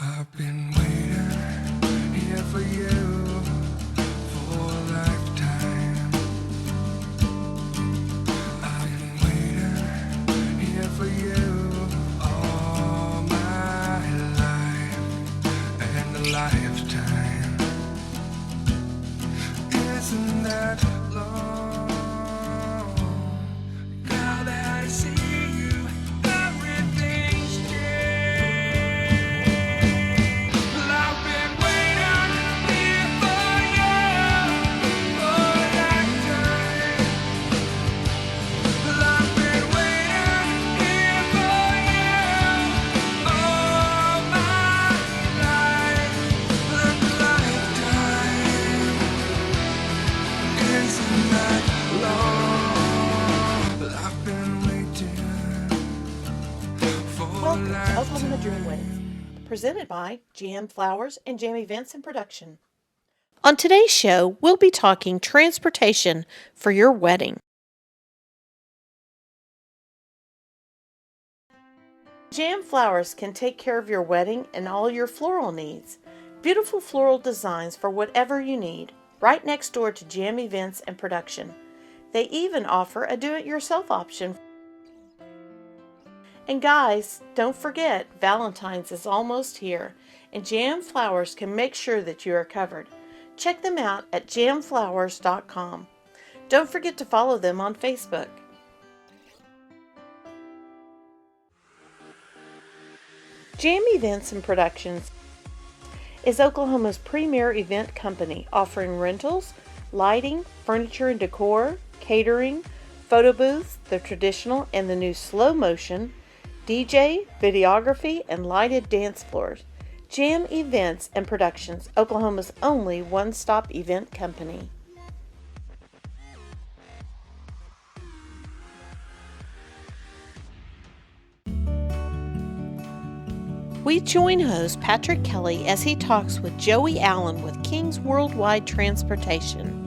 I've been waiting here for you for a lifetime. I've been waiting here for you all my life and a lifetime. Isn't that long? Now that I see you, everything's changed. Well, I've been waiting here for you for a lifetime. Well, I've been waiting here for you all my life and a lifetime. Isn't that long? Well, I've been waiting for a Welcome to lifetime. Oklahoma Dream Weddings, presented by GM Flowers and Jam Events and Production. On today's show, we'll be talking transportation for your wedding. Jam Flowers can take care of your wedding and all your floral needs. Beautiful floral designs for whatever you need, right next door to Jam Events and Production. They even offer a do-it-yourself option. And guys, don't forget, Valentine's is almost here, and Jam Flowers can make sure that you are covered. Check them out at jamflowers.com. Don't forget to follow them on Facebook. Jam Events and Productions is Oklahoma's premier event company, offering rentals, lighting, furniture and decor, catering, photo booths, the traditional and the new slow motion, DJ, videography, and lighted dance floors. Jam Events and Productions, Oklahoma's only one-stop event company. We join host Patrick Kelly as he talks with Joey Allen with King's Worldwide Transportation.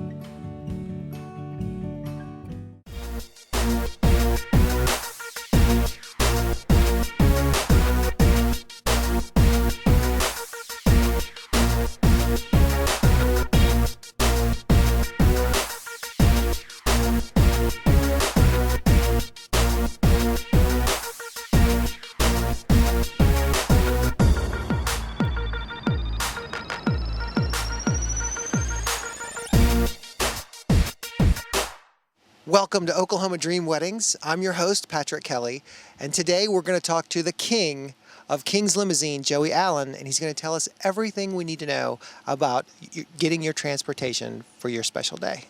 Welcome to Oklahoma Dream Weddings. I'm your host, Patrick Kelly, and today we're going to talk to the king of King's Limousine, Joey Allen, and he's going to tell us everything we need to know about getting your transportation for your special day.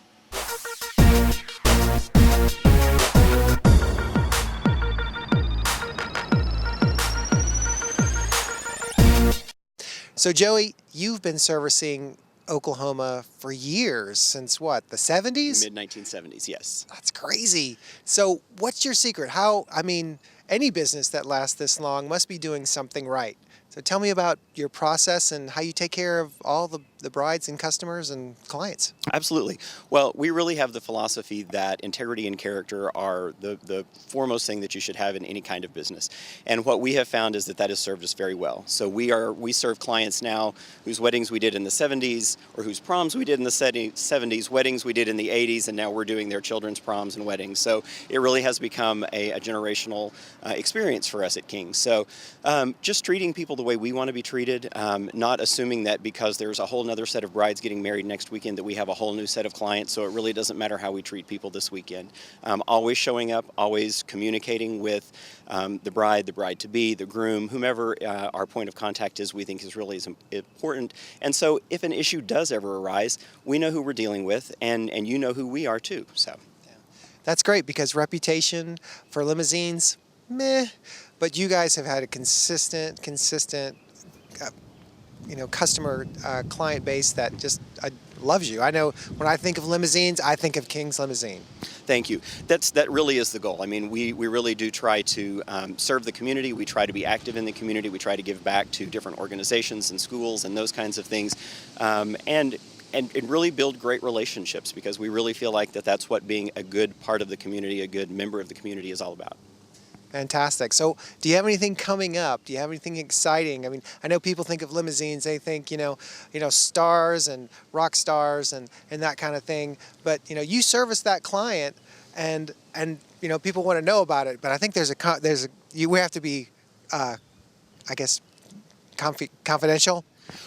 So Joey, you've been servicing Oklahoma for years, since what, the 70s? Mid-1970s, yes. That's crazy. So what's your secret? Any business that lasts this long must be doing something right. So tell me about your process and how you take care of all the brides and customers and clients. Absolutely. Well, we really have the philosophy that integrity and character are the foremost thing that you should have in any kind of business. And what we have found is that has served us very well. So we serve clients now whose weddings we did in the 70s, or whose proms we did in the 70s, weddings we did in the 80s, and now we're doing their children's proms and weddings. So it really has become a generational experience for us at King's. So just treating people the way we want to be treated, not assuming that because there's a whole nother set of brides getting married next weekend that we have a whole new set of clients, so it really doesn't matter how we treat people this weekend. Always showing up, always communicating with the bride-to-be, the groom, whomever our point of contact is, we think is really important. And so if an issue does ever arise, we know who we're dealing with, and you know who we are too. So That's great, because reputation for limousines, meh, but you guys have had a consistent customer client base that just loves you. I know when I think of limousines, I think of King's Limousine. Thank you. That really is the goal. I mean, we really do try to serve the community. We try to be active in the community. We try to give back to different organizations and schools and those kinds of things. And really build great relationships, because we really feel like that's what being a good part of the community, a good member of the community is all about. Fantastic. So, do you have anything coming up? Do you have anything exciting? I mean, I know people think of limousines, they think, stars and rock stars and that kind of thing. But, you service that client, and people want to know about it. But I think we have to be, I guess, confidential.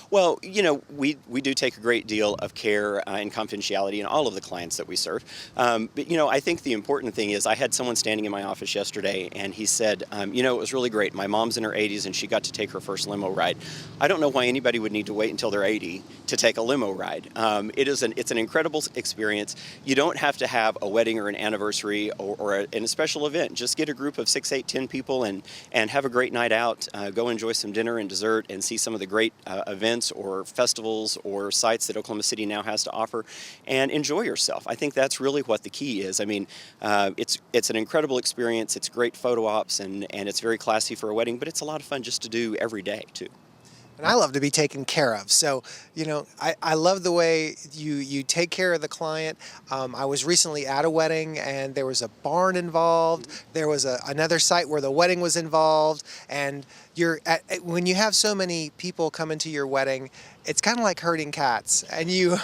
Well, we do take a great deal of care and confidentiality in all of the clients that we serve. But, I think the important thing is I had someone standing in my office yesterday, and he said, it was really great. My mom's in her 80s, and she got to take her first limo ride. I don't know why anybody would need to wait until they're 80 to take a limo ride. It's an incredible experience. You don't have to have a wedding or an anniversary or a special event. Just get a group of 6, 8, 10 people and have a great night out. Go enjoy some dinner and dessert and see some of the great events or festivals or sites that Oklahoma City now has to offer, and enjoy yourself. I think that's really what the key is. I mean, it's an incredible experience. It's great photo ops, and it's very classy for a wedding, but it's a lot of fun just to do every day too. And I love to be taken care of. So, I love the way you take care of the client. I was recently at a wedding, and there was a barn involved. There was another site where the wedding was involved. And when you have so many people come into your wedding, it's kind of like herding cats. And you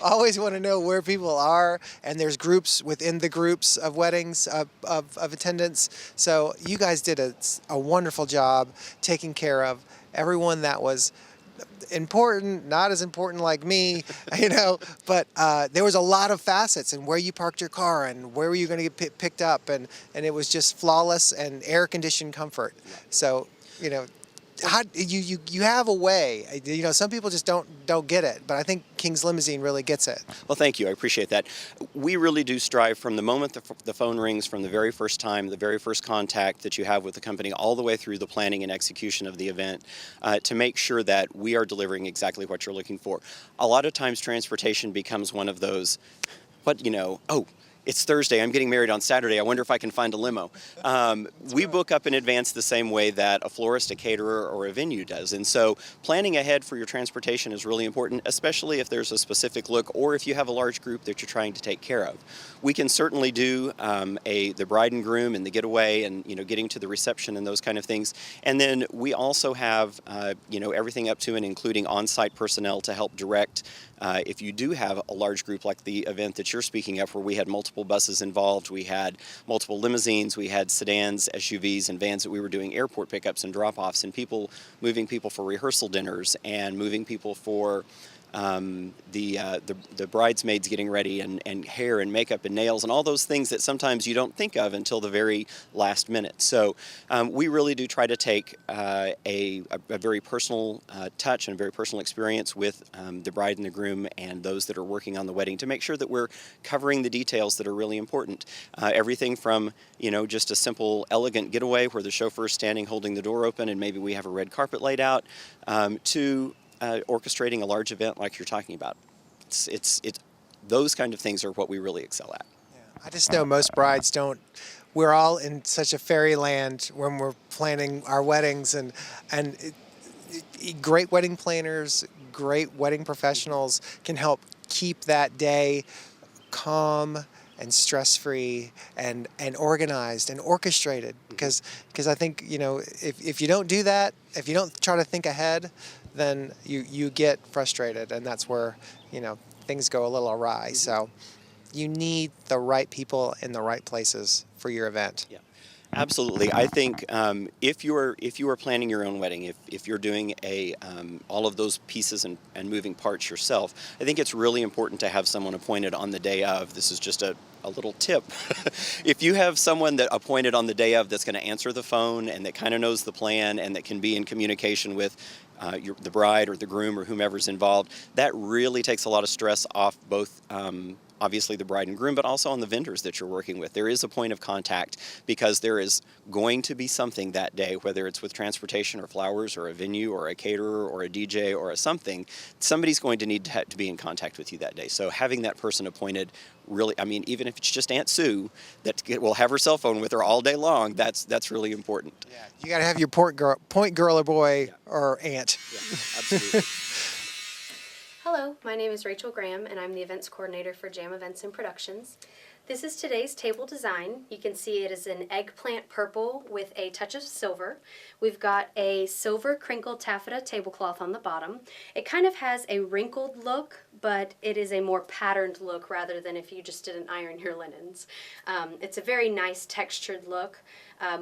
always want to know where people are. And there's groups within the groups of weddings of attendants. So you guys did a wonderful job taking care of everyone that was important, not as important like me, but there was a lot of facets, and where you parked your car and where were you going to get picked up, and it was just flawless and air-conditioned comfort. So, how you have a way. Some people just don't get it, but I think King's Limousine really gets it. Well, thank you. I appreciate that. We really do strive from the moment the phone rings, from the very first time, the very first contact that you have with the company, all the way through the planning and execution of the event, to make sure that we are delivering exactly what you're looking for. A lot of times transportation becomes one of those, it's Thursday, I'm getting married on Saturday, I wonder if I can find a limo. We book up in advance the same way that a florist, a caterer, or a venue does. And so planning ahead for your transportation is really important, especially if there's a specific look or if you have a large group that you're trying to take care of. We can certainly do the bride and groom and the getaway and getting to the reception and those kind of things. And then we also have everything up to and including on-site personnel to help direct if you do have a large group like the event that you're speaking of, where we had multiple buses involved, we had multiple limousines, we had sedans, SUVs, and vans that we were doing airport pickups and drop-offs, and moving people for rehearsal dinners and moving people for the bridesmaids getting ready and hair and makeup and nails and all those things that sometimes you don't think of until the very last minute. So we really do try to take a very personal touch and a very personal experience with the bride and the groom and those that are working on the wedding to make sure that we're covering the details that are really important. Everything from just a simple elegant getaway where the chauffeur's standing holding the door open and maybe we have a red carpet laid out, to orchestrating a large event like you're talking about. It's those kind of things are what we really excel at. Yeah, I just know most brides don't. We're all in such a fairyland when we're planning our weddings, and great wedding planners, great wedding professionals can help keep that day calm and stress-free and organized and orchestrated. Because I think if you don't do that, if you don't try to think ahead, then you get frustrated, and that's where things go a little awry. So you need the right people in the right places for your event. Yeah. Absolutely. I think if you are planning your own wedding, if you're doing all of those pieces and moving parts yourself, I think it's really important to have someone appointed on the day of. This is just a little tip. If you have someone that appointed on the day of that's going to answer the phone and that kind of knows the plan and that can be in communication with the bride or the groom or whomever's involved, that really takes a lot of stress off both obviously the bride and groom, but also on the vendors that you're working with. There is a point of contact because there is going to be something that day, whether it's with transportation or flowers or a venue or a caterer or a DJ or something, somebody's going to need to be in contact with you that day. So having that person appointed really, even if it's just Aunt Sue that will have her cell phone with her all day long, that's really important. Yeah, you got to have your point girl or boy or aunt. Yeah, absolutely. Hello, my name is Rachel Graham and I'm the events coordinator for Jam Events and Productions. This is today's table design. You can see it is an eggplant purple with a touch of silver. We've got a silver crinkled taffeta tablecloth on the bottom. It kind of has a wrinkled look, but it is a more patterned look rather than if you just didn't iron your linens. It's a very nice textured look,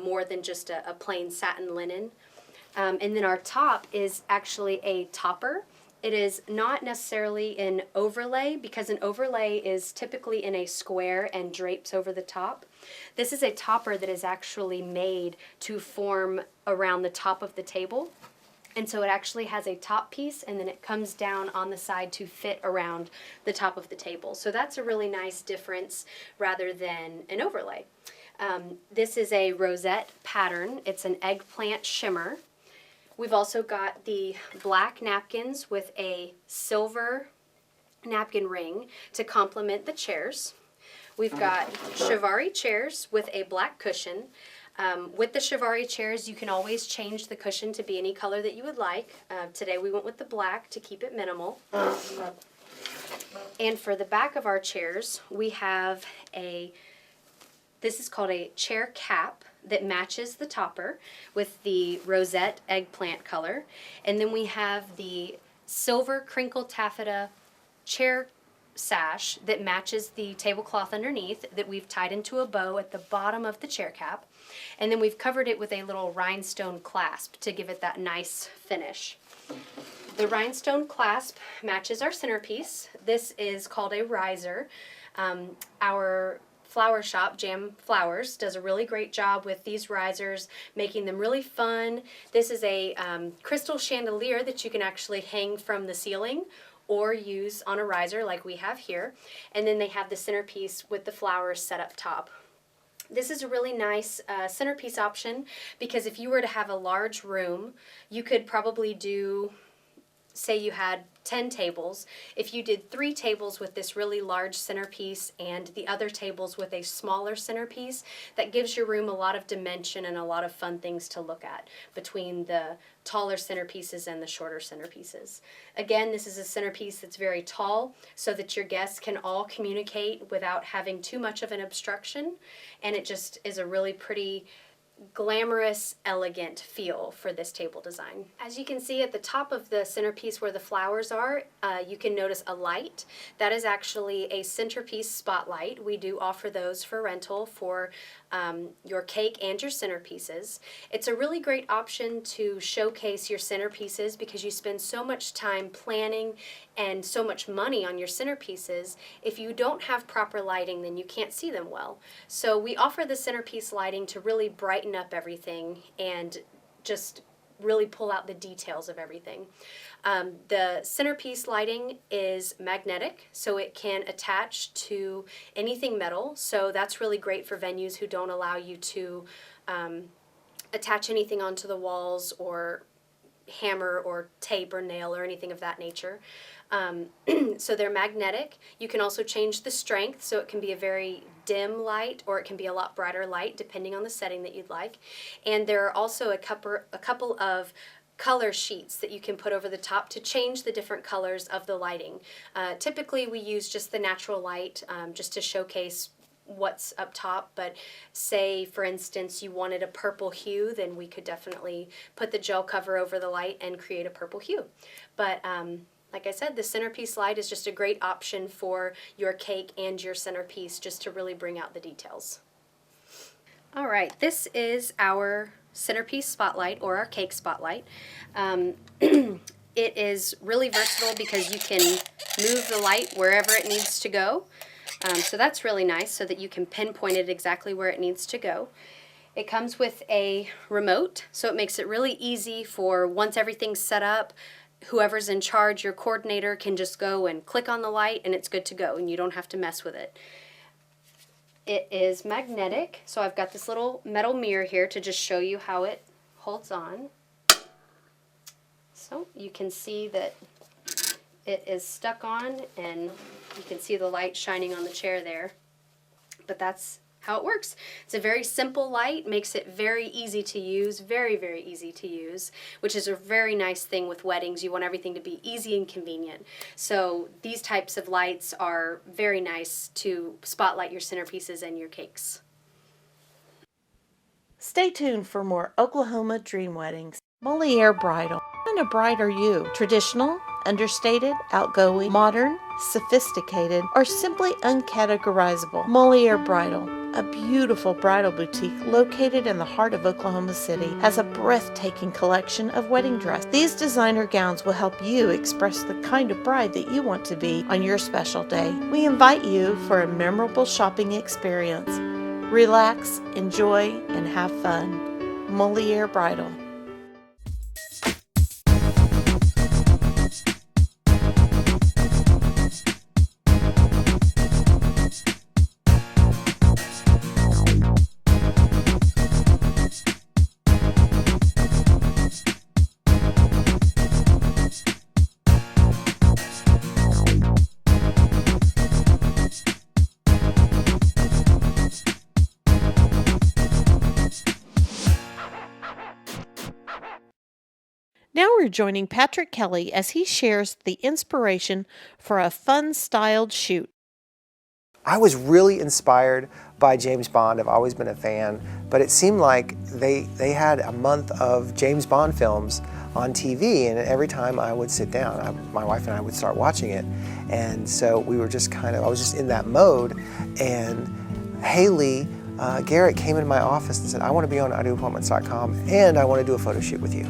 more than just a plain satin linen. And then our top is actually a topper. It is not necessarily an overlay because an overlay is typically in a square and drapes over the top. This is a topper that is actually made to form around the top of the table. And so it actually has a top piece and then it comes down on the side to fit around the top of the table. So that's a really nice difference rather than an overlay. This is a rosette pattern. It's an eggplant shimmer. We've also got the black napkins with a silver napkin ring to complement the chairs. We've got Chiavari chairs with a black cushion. With the Chiavari chairs, you can always change the cushion to be any color that you would like. Today we went with the black to keep it minimal. And for the back of our chairs, we have this is called a chair cap that matches the topper with the rosette eggplant color. And then we have the silver crinkled taffeta chair sash that matches the tablecloth underneath that we've tied into a bow at the bottom of the chair cap. And then we've covered it with a little rhinestone clasp to give it that nice finish. The rhinestone clasp matches our centerpiece. This is called a riser. Our flower shop, Jam Flowers, does a really great job with these risers, making them really fun. This is a crystal chandelier that you can actually hang from the ceiling or use on a riser like we have here. And then they have the centerpiece with the flowers set up top. This is a really nice centerpiece option because if you were to have a large room, you could probably do, say you had 10 tables. If you did 3 tables with this really large centerpiece and the other tables with a smaller centerpiece, that gives your room a lot of dimension and a lot of fun things to look at between the taller centerpieces and the shorter centerpieces. Again, this is a centerpiece that's very tall so that your guests can all communicate without having too much of an obstruction, and it just is a really pretty glamorous, elegant feel for this table design. As you can see at the top of the centerpiece where the flowers are, you can notice a light. That is actually a centerpiece spotlight. We do offer those for rental for your cake and your centerpieces. It's a really great option to showcase your centerpieces because you spend so much time planning and so much money on your centerpieces. If you don't have proper lighting, then you can't see them well. So we offer the centerpiece lighting to really brighten up everything and just really pull out the details of everything. The centerpiece lighting is magnetic, so it can attach to anything metal, so that's really great for venues who don't allow you to attach anything onto the walls or hammer or tape or nail or anything of that nature. So they're magnetic. You can also change the strength, so it can be a very dim light or it can be a lot brighter light depending on the setting that you'd like. And there are also a couple of color sheets that you can put over the top to change the different colors of the lighting. Typically we use just the natural light just to showcase what's up top, but say for instance you wanted a purple hue, then we could definitely put the gel cover over the light and create a purple hue. But like I said, the centerpiece light is just a great option for your cake and your centerpiece just to really bring out the details. Alright, this is our centerpiece spotlight or our cake spotlight. It is really versatile because you can move the light wherever it needs to go. So that's really nice so that you can pinpoint it exactly where it needs to go. It comes with a remote, so it makes it really easy for once everything's set up, whoever's in charge, your coordinator, can just go and click on the light and it's good to go and you don't have to mess with it. It is magnetic, so I've got this little metal mirror here to just show you how it holds on. So you can see that it is stuck on and you can see the light shining on the chair there. But that's how it works. It's a very simple light, makes it very easy to use, very, very easy to use, which is a very nice thing with weddings. You want everything to be easy and convenient. So these types of lights are very nice to spotlight your centerpieces and your cakes. Stay tuned for more Oklahoma dream weddings. Moliere Bridal. What kind of bride are you? Traditional, understated, outgoing, modern, sophisticated, or simply uncategorizable? Moliere Bridal, a beautiful bridal boutique located in the heart of Oklahoma City, has a breathtaking collection of wedding dresses. These designer gowns will help you express the kind of bride that you want to be on your special day. We invite you for a memorable shopping experience. Relax, enjoy, and have fun. Moliere Bridal. Now we're joining Patrick Kelly as he shares the inspiration for a fun-styled shoot. I was really inspired by James Bond. I've always been a fan, but it seemed like they had a month of James Bond films on TV, and every time I would sit down, my wife and I would start watching it. And so we were just I was just in that mode, and Haley Garrett came into my office and said, I want to be on IDoAppointments.com and I want to do a photo shoot with you.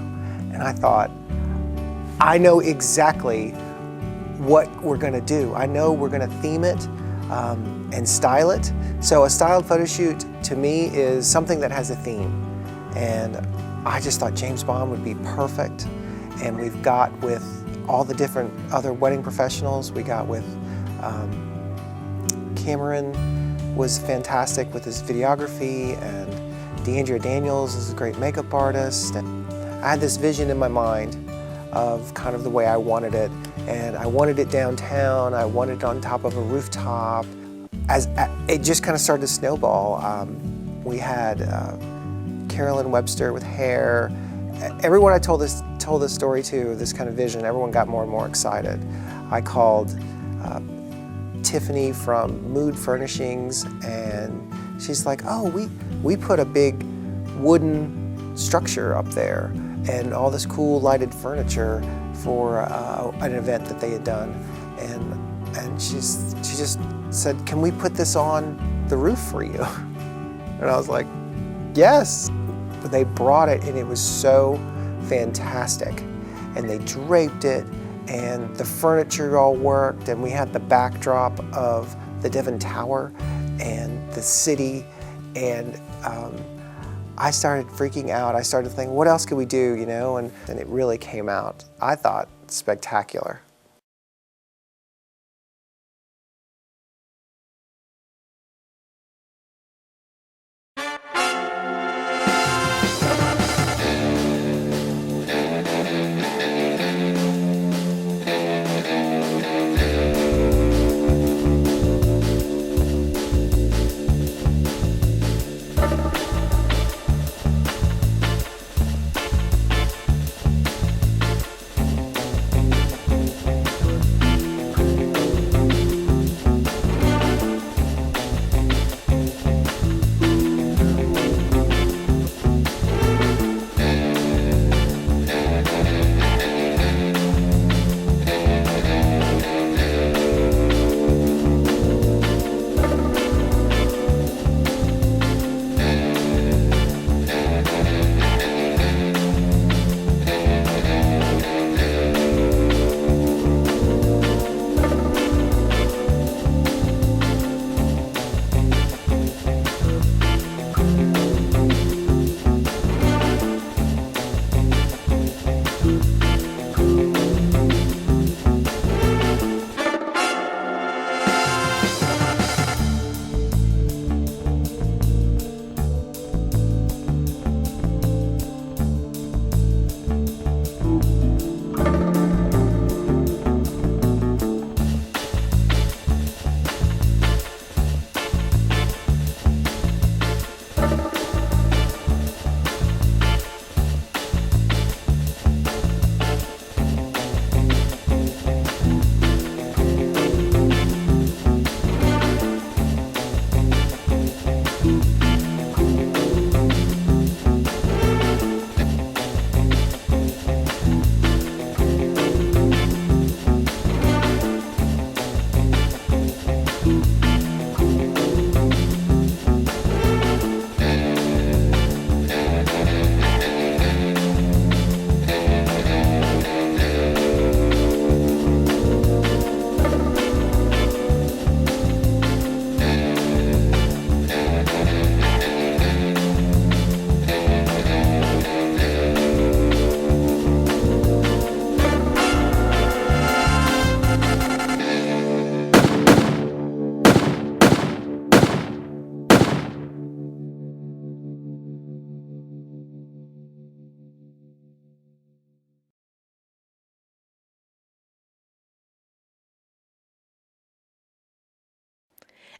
And I thought, I know exactly what we're going to do. I know we're going to theme it and style it. So a styled photo shoot to me is something that has a theme. And I just thought James Bond would be perfect. And we've got with all the different other wedding professionals. We got with Cameron was fantastic with his videography, and DEANDREA Daniels is a great makeup artist. And I had this vision in my mind of kind of the way I wanted it, and I wanted it downtown, I wanted it on top of a rooftop. As it just kind of started to snowball. We had CAROLYN WEBSTER with hair. Everyone I told this story to, this kind of vision, everyone got more and more excited. I called Tiffany from Mood Furnishings, and she's like, oh, we put a big wooden structure up there and all this cool lighted furniture for an event that they had done. And she just said, can we put this on the roof for you? And I was like, yes. But they brought it, and it was so fantastic. And they draped it, and the furniture all worked, and we had the backdrop of the Devon Tower and the city, and I started freaking out. I started thinking, what else could we do, you know? And it really came out, I thought, spectacular.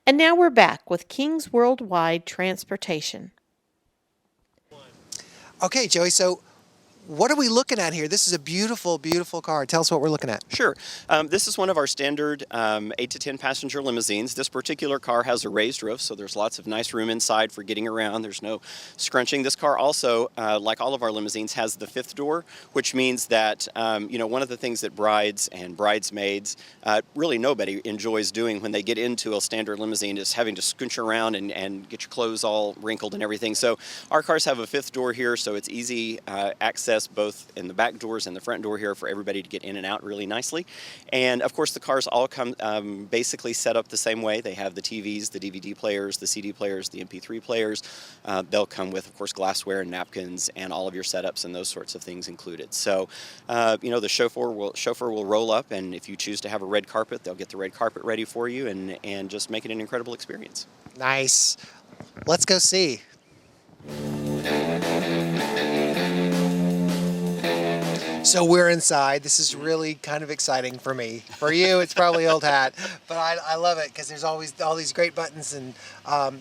And now we're back with King's Worldwide Transportation. Okay, Joey, so what are we looking at here? This is a beautiful, beautiful car. Tell us what we're looking at. Sure. This is one of our standard 8 to 10 passenger limousines. This particular car has a raised roof, so there's lots of nice room inside for getting around. There's no scrunching. This car also, like all of our limousines, has the fifth door, which means that, one of the things that brides and bridesmaids, really nobody enjoys doing when they get into a standard limousine is having to scooch around and get your clothes all wrinkled and everything. So our cars have a fifth door here, so it's easy access both in the back doors and the front door here for everybody to get in and out really nicely. And of course the cars all come basically set up the same way. They have the TVs, the DVD players, the CD players, the MP3 players. They'll come with, of course, glassware and napkins and all of your setups and those sorts of things included. So, the chauffeur will roll up, and if you choose to have a red carpet, they'll get the red carpet ready for you and just make it an incredible experience. Nice. Let's go see. So we're inside. This is really kind of exciting for me. For you, it's probably old hat, but I love it because there's always all these great buttons, and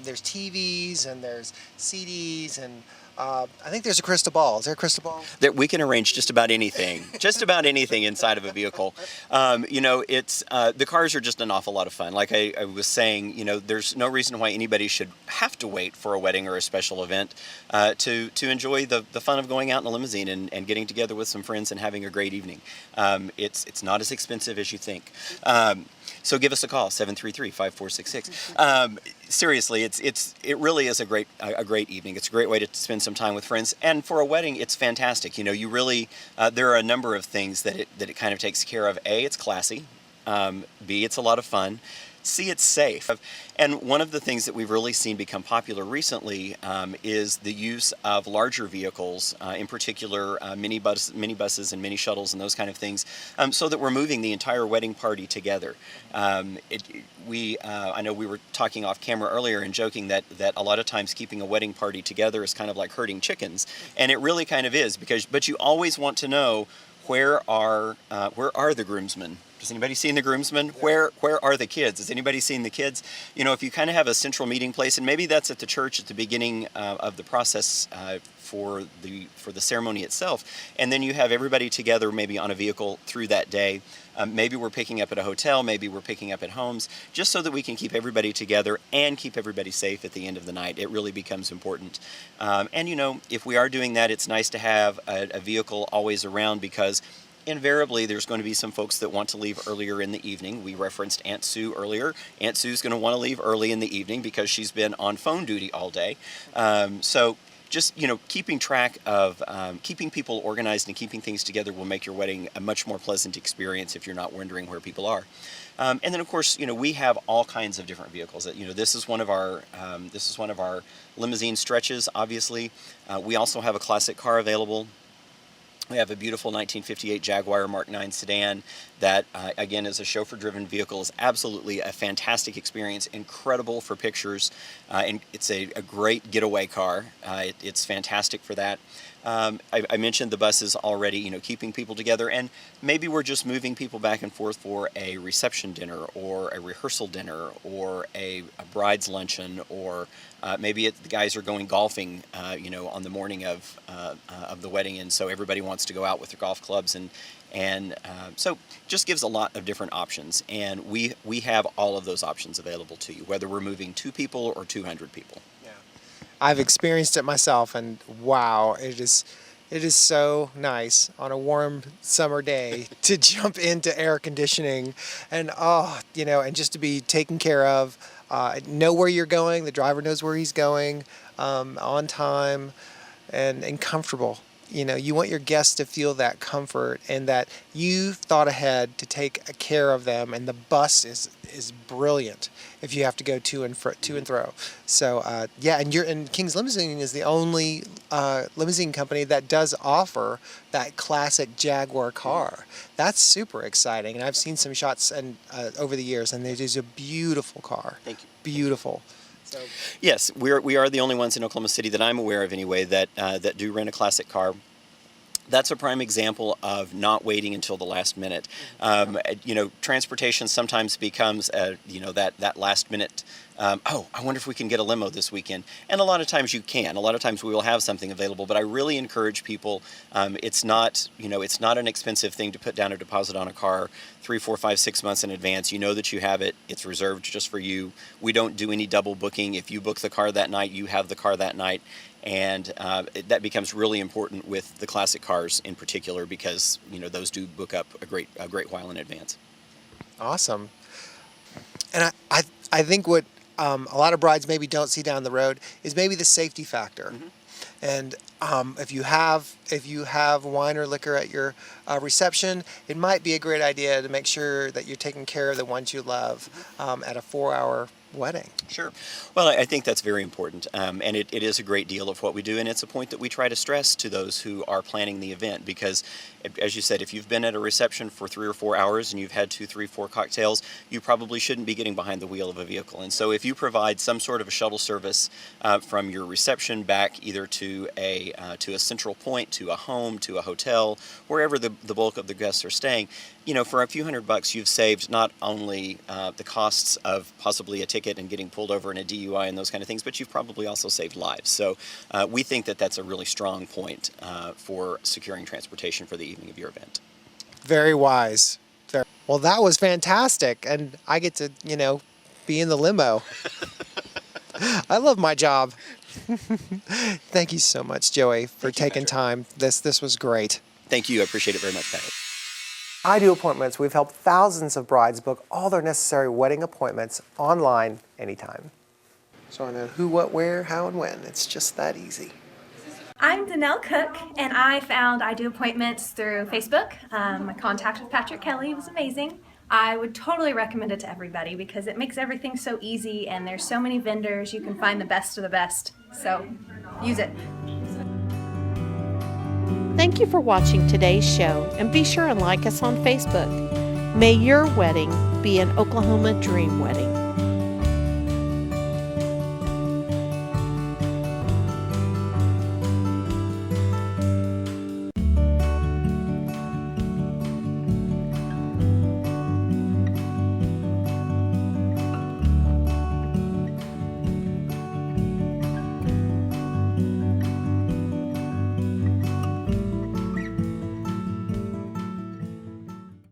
there's TVs and there's CDs, and I think there's a crystal ball. Is there a crystal ball? That we can arrange just about anything inside of a vehicle. It's the cars are just an awful lot of fun. Like I was saying, there's no reason why anybody should have to wait for a wedding or a special event to enjoy the fun of going out in a limousine and getting together with some friends and having a great evening. It's not as expensive as you think. So give us a call, 733-5466. Seriously, it really is a great evening. It's a great way to spend some time with friends, and for a wedding, it's fantastic. You really there are a number of things that it kind of takes care of. A, it's classy. B, it's a lot of fun. C, it's safe. And one of the things that we've really seen become popular recently is the use of larger vehicles, in particular minibuses and mini shuttles and those kind of things, so that we're moving the entire wedding party together. I know we were talking off camera earlier and joking that a lot of times keeping a wedding party together is kind of like herding chickens, and it really kind of is, but you always want to know where are the groomsmen. Has anybody seen the groomsmen? Where are the kids? Has anybody seen the kids? If you kind of have a central meeting place, and maybe that's at the church at the beginning of the process for the ceremony itself, and then you have everybody together maybe on a vehicle through that day. Maybe we're picking up at a hotel, maybe we're picking up at homes, just so that we can keep everybody together and keep everybody safe at the end of the night. It really becomes important. If we are doing that, it's nice to have a vehicle always around, because invariably there's going to be some folks that want to leave earlier in the evening. We referenced Aunt Sue earlier. Aunt Sue's going to want to leave early in the evening because she's been on phone duty all day. So just, keeping track of keeping people organized and keeping things together will make your wedding a much more pleasant experience if you're not wondering where people are. And then, of course, we have all kinds of different vehicles. This is one of our limousine stretches. Obviously, we also have a classic car available. We have a beautiful 1958 Jaguar Mark 9 sedan that, again, is a chauffeur-driven vehicle. Is absolutely a fantastic experience, incredible for pictures, and it's a great getaway car. It's fantastic for that. I mentioned the buses already, keeping people together, and maybe we're just moving people back and forth for a reception dinner or a rehearsal dinner or a bride's luncheon, or maybe the guys are going golfing, on the morning of the wedding, and so everybody wants to go out with their golf clubs, and so just gives a lot of different options, and we have all of those options available to you, whether we're moving 2 people or 200 people. I've experienced it myself, and wow, it is so nice on a warm summer day to jump into air conditioning and and just to be taken care of, know where you're going, the driver knows where he's going, on time and comfortable. You want your guests to feel that comfort and that you thought ahead to take care of them, and the bus is brilliant if you have to go to and fro. So and King's Limousine is the only limousine company that does offer that classic Jaguar car. That's super exciting, and I've seen some shots over the years, and it is a beautiful car. Thank you. Beautiful. So. Yes, we are the only ones in Oklahoma City that I'm aware of anyway that do rent a classic car. That's a prime example of not waiting until the last minute. Transportation sometimes becomes that last minute oh, I wonder if we can get a limo this weekend. And a lot of times you can. A lot of times we will have something available. But I really encourage people. It's not, it's not an expensive thing to put down a deposit on a car 3, 4, 5, 6 months in advance. You know that you have it. It's reserved just for you. We don't do any double booking. If you book the car that night, you have the car that night. And that becomes really important with the classic cars in particular, because those do book up a great while in advance. Awesome. And I think what a lot of brides maybe don't see down the road is maybe the safety factor. And if you have wine or liquor at your reception, it might be a great idea to make sure that you're taking care of the ones you love at a 4-hour wedding. Sure. Well, I think that's very important, and it is a great deal of what we do, and it's a point that we try to stress to those who are planning the event, because, as you said, if you've been at a reception for 3 or 4 hours and you've had 2, 3, 4 cocktails, you probably shouldn't be getting behind the wheel of a vehicle. And so if you provide some sort of a shuttle service from your reception back either to a central point, to a home, to a hotel, wherever the bulk of the guests are staying, for a few $100, you've saved not only the costs of possibly a ticket and getting pulled over in a DUI and those kind of things, but you've probably also saved lives. So we think that that's a really strong point for securing transportation for the evening of your event. Very wise. Well, that was fantastic, and I get to, be in the limo. I love my job. Thank you so much, Joey, for taking time. This was great. Thank you. I appreciate it very much, Patrick. I Do Appointments. We've helped thousands of brides book all their necessary wedding appointments online anytime. So I know who, what, where, how, and when. It's just that easy. I'm Danelle Cook, and I found I Do Appointments through Facebook. My contact with Patrick Kelly was amazing. I would totally recommend it to everybody because it makes everything so easy, and there's so many vendors. You can find the best of the best. So use it. Thank you for watching today's show, and be sure and like us on Facebook. May your wedding be an Oklahoma dream wedding.